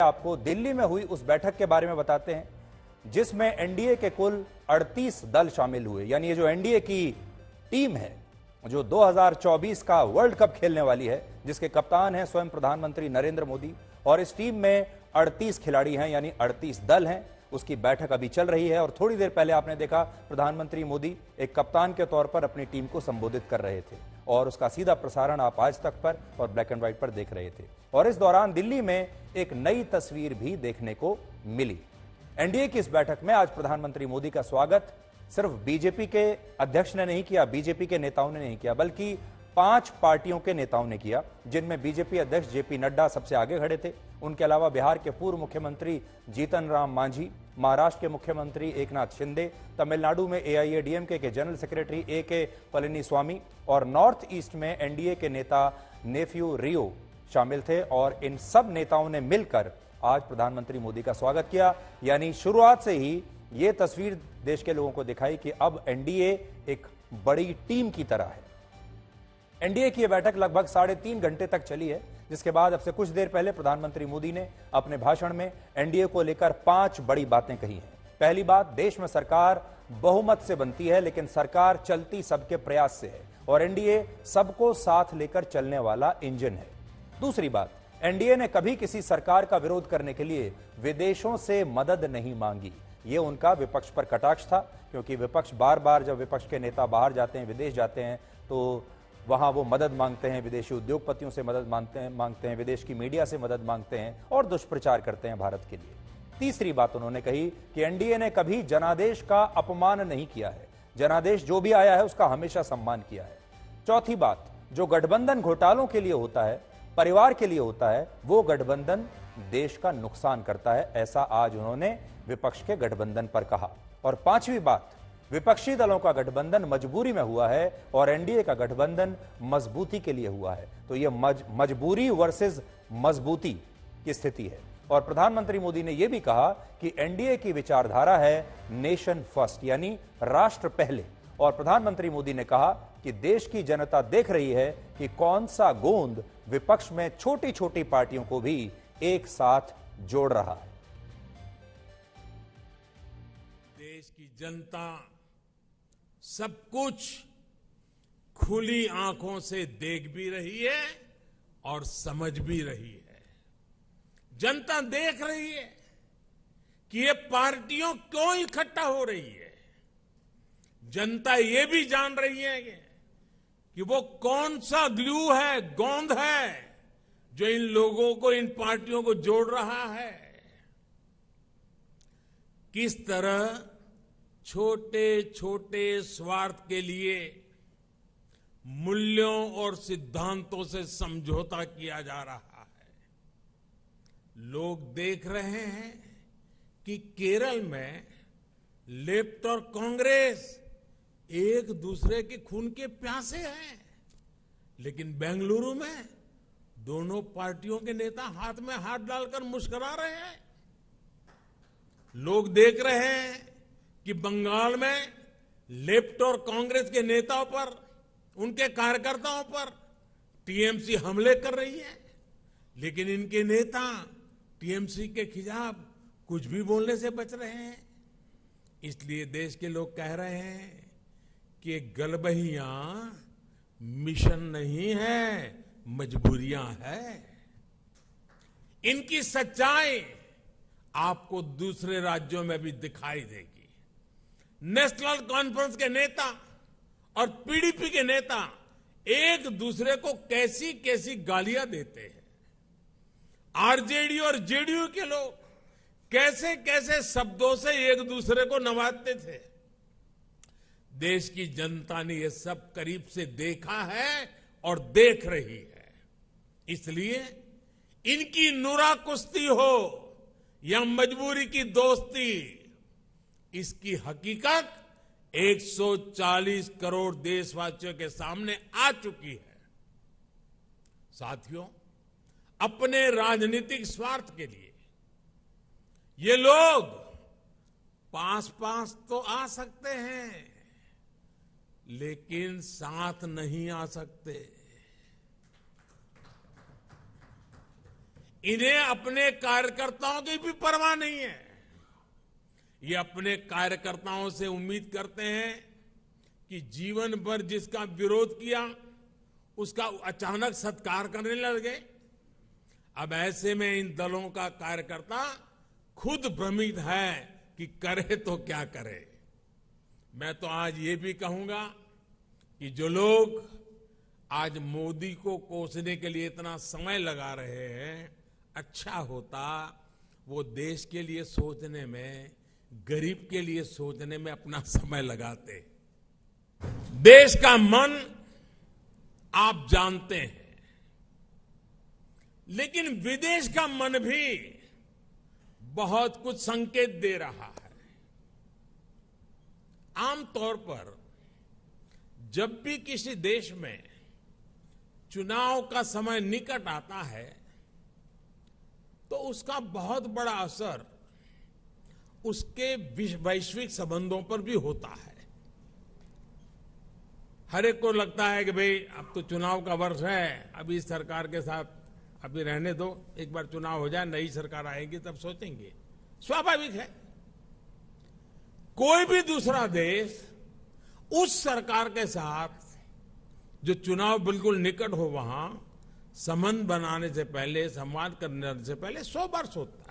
आपको दिल्ली में हुई उस बैठक के बारे में बताते हैं जिसमें एनडीए के कुल 38 दल शामिल हुए। यानी ये जो एनडीए की टीम है जो 2024 का वर्ल्ड कप खेलने वाली है, जिसके कप्तान हैं स्वयं प्रधानमंत्री नरेंद्र मोदी, और इस टीम में 38 खिलाड़ी हैं, यानी 38 दल हैं। उसकी बैठक अभी चल रही है और थोड़ी देर पहले आपने देखा प्रधानमंत्री मोदी एक कप्तान के तौर पर अपनी टीम को संबोधित कर रहे थे और उसका सीधा प्रसारण आप आज तक पर और ब्लैक एंड व्हाइट पर देख रहे थे। और इस दौरान दिल्ली में एक नई तस्वीर भी देखने को मिली। एनडीए की इस बैठक में आज प्रधानमंत्री मोदी का स्वागत सिर्फ बीजेपी के अध्यक्ष ने नहीं किया, बीजेपी के नेताओं ने नहीं किया, बल्कि 5 पार्टियों के नेताओं ने किया, जिनमें बीजेपी अध्यक्ष जेपी नड्डा सबसे आगे खड़े थे। उनके अलावा बिहार के पूर्व मुख्यमंत्री जीतन राम मांझी, महाराष्ट्र के मुख्यमंत्री एकनाथ शिंदे, तमिलनाडु में एआईएडीएमके के जनरल सेक्रेटरी ए.के. पलनीस्वामी और नॉर्थ ईस्ट में एनडीए के नेता नेफ्यू रियो शामिल थे। और इन सब नेताओं ने मिलकर आज प्रधानमंत्री मोदी का स्वागत किया। यानी शुरुआत से ही ये तस्वीर देश के लोगों को दिखाई कि अब एनडीए एक बड़ी टीम की तरह है। एनडीए की यह बैठक लगभग 3.5 घंटे तक चली है, जिसके बाद अब से कुछ देर पहले प्रधानमंत्री मोदी ने अपने भाषण में एनडीए को लेकर 5 बड़ी बातें कही हैं। पहली बात, देश में सरकार बहुमत से बनती है, लेकिन सरकार चलती सबके प्रयास से है और एनडीए सबको साथ लेकर चलने वाला इंजन है। दूसरी बात, एनडीए ने कभी किसी सरकार का विरोध करने के लिए विदेशों से मदद नहीं मांगी। ये उनका विपक्ष पर कटाक्ष था, क्योंकि विपक्ष बार बार जब विपक्ष के नेता बाहर जाते हैं, विदेश जाते हैं, तो वहां वो मदद मांगते हैं, विदेशी उद्योगपतियों से मदद मांगते हैं, विदेश की मीडिया से मदद मांगते हैं और दुष्प्रचार करते हैं भारत के लिए। तीसरी बात उन्होंने कही कि एनडीए ने कभी जनादेश का अपमान नहीं किया है, जनादेश जो भी आया है उसका हमेशा सम्मान किया है। चौथी बात, जो गठबंधन घोटालों के लिए होता है, परिवार के लिए होता है, वो गठबंधन देश का नुकसान करता है, ऐसा आज उन्होंने विपक्ष के गठबंधन पर कहा। और पांचवी बात, विपक्षी दलों का गठबंधन मजबूरी में हुआ है और एनडीए का गठबंधन मजबूती के लिए हुआ है। तो यह मजबूरी वर्सेस मजबूती की स्थिति है। और प्रधानमंत्री मोदी ने यह भी कहा कि एनडीए की विचारधारा है नेशन फर्स्ट, यानी राष्ट्र पहले। और प्रधानमंत्री मोदी ने कहा कि देश की जनता देख रही है कि कौन सा गोंद विपक्ष में छोटी छोटी पार्टियों को भी एक साथ जोड़ रहा है। देश की जनता सब कुछ खुली आंखों से देख भी रही है और समझ भी रही है। जनता देख रही है कि ये पार्टियों क्यों इकट्ठा हो रही है। जनता ये भी जान रही है कि वो कौन सा ग्लू है, गोंद है, जो इन लोगों को, इन पार्टियों को जोड़ रहा है। किस तरह छोटे छोटे स्वार्थ के लिए मूल्यों और सिद्धांतों से समझौता किया जा रहा है। लोग देख रहे हैं कि केरल में लेफ्ट और कांग्रेस एक दूसरे के खून के प्यासे हैं, लेकिन बेंगलुरु में दोनों पार्टियों के नेता हाथ में हाथ डालकर मुस्कुरा रहे हैं। लोग देख रहे हैं कि बंगाल में लेफ्ट और कांग्रेस के नेताओं पर, उनके कार्यकर्ताओं पर टीएमसी हमले कर रही है, लेकिन इनके नेता टीएमसी के खिलाफ कुछ भी बोलने से बच रहे हैं। इसलिए देश के लोग कह रहे हैं कि गलबहियां मिशन नहीं है, मजबूरियां है। इनकी सच्चाई आपको दूसरे राज्यों में भी दिखाई देगी। नेशनल कॉन्फ्रेंस के नेता और पीडीपी के नेता एक दूसरे को कैसी कैसी गालियां देते हैं। आरजेडी और जेडीयू के लोग कैसे कैसे शब्दों से एक दूसरे को नवाजते थे। देश की जनता ने यह सब करीब से देखा है और देख रही है। इसलिए इनकी नुरा कुश्ती हो या मजबूरी की दोस्ती, इसकी हकीकत 140 करोड़ देशवासियों के सामने आ चुकी है। साथियों, अपने राजनीतिक स्वार्थ के लिए ये लोग पास पास तो आ सकते हैं, लेकिन साथ नहीं आ सकते। इन्हें अपने कार्यकर्ताओं की भी परवाह नहीं है। ये अपने कार्यकर्ताओं से उम्मीद करते हैं कि जीवन भर जिसका विरोध किया उसका अचानक सत्कार करने लगे। अब ऐसे में इन दलों का कार्यकर्ता खुद भ्रमित है कि करे तो क्या करे। मैं तो आज ये भी कहूंगा कि जो लोग आज मोदी को कोसने के लिए इतना समय लगा रहे हैं, अच्छा होता वो देश के लिए सोचने में, गरीब के लिए सोचने में अपना समय लगाते। देश का मन आप जानते हैं, लेकिन विदेश का मन भी बहुत कुछ संकेत दे रहा है। आमतौर पर जब भी किसी देश में चुनाव का समय निकट आता है तो उसका बहुत बड़ा असर उसके वैश्विक संबंधों पर भी होता है। हर एक को लगता है कि भाई अब तो चुनाव का वर्ष है, अभी इस सरकार के साथ अभी रहने दो, एक बार चुनाव हो जाए, नई सरकार आएगी तब सोचेंगे। स्वाभाविक है। कोई भी दूसरा देश उस सरकार के साथ जो चुनाव बिल्कुल निकट हो वहां संबंध बनाने से पहले, संवाद करने से पहले 100 बार सोचता है।